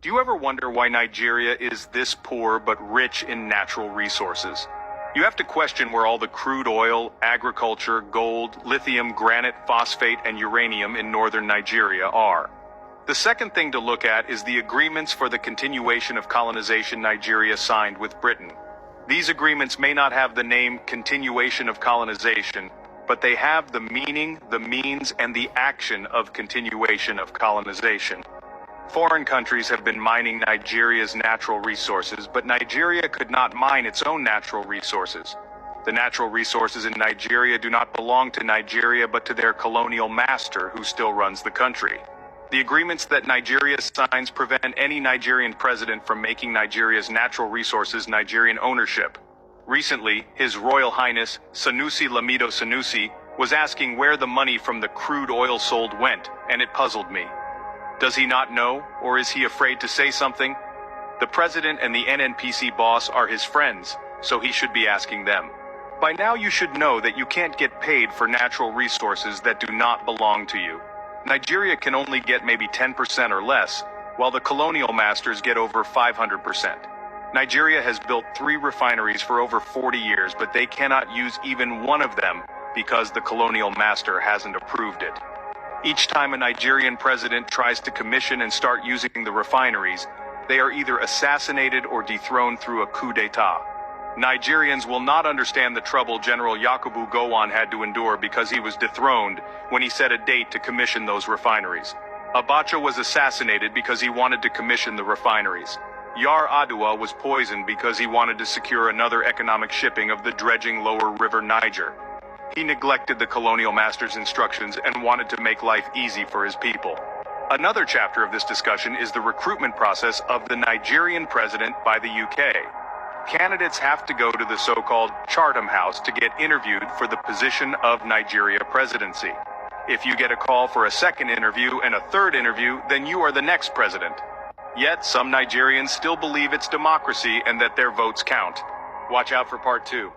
Do you ever wonder why Nigeria is this poor but rich in natural resources? You have to question where all the crude oil, agriculture, gold, lithium, granite, phosphate, and uranium in northern Nigeria are. The second thing to look at is the agreements for the continuation of colonization Nigeria signed with Britain. These agreements may not have the name continuation of colonization, but they have the meaning, the means, and the action of continuation of colonization. Foreign countries have been mining Nigeria's natural resources, but Nigeria could not mine its own natural resources. The natural resources in Nigeria do not belong to Nigeria but to their colonial master, who still runs the country. The agreements that Nigeria signs prevent any Nigerian president from making Nigeria's natural resources Nigerian ownership. Recently, His Royal Highness Sanusi Lamido Sanusi was asking where the money from the crude oil sold went, and it puzzled me. Does he not know, or is he afraid to say something? The president and the NNPC boss are his friends, so he should be asking them. By now you should know that you can't get paid for natural resources that do not belong to you. Nigeria can only get maybe 10% or less, while the colonial masters get over 500%. Nigeria has built 3 refineries for over 40 years, but they cannot use even one of them because the colonial master hasn't approved it. Each time a Nigerian president tries to commission and start using the refineries, they are either assassinated or dethroned through a coup d'etat. Nigerians will not understand the trouble General Yakubu Gowon had to endure because he was dethroned when he set a date to commission those refineries. Abacha was assassinated because he wanted to commission the refineries. Yar Adua was poisoned because he wanted to secure another economic shipping of the dredging lower river Niger. He neglected the colonial master's instructions and wanted to make life easy for his people. Another chapter of this discussion is the recruitment process of the Nigerian president by the UK. Candidates have to go to the so-called Chatham House to get interviewed for the position of Nigeria presidency. If you get a call for a second interview and a third interview, then you are the next president. Yet some Nigerians still believe it's democracy and that their votes count. Watch out for part 2.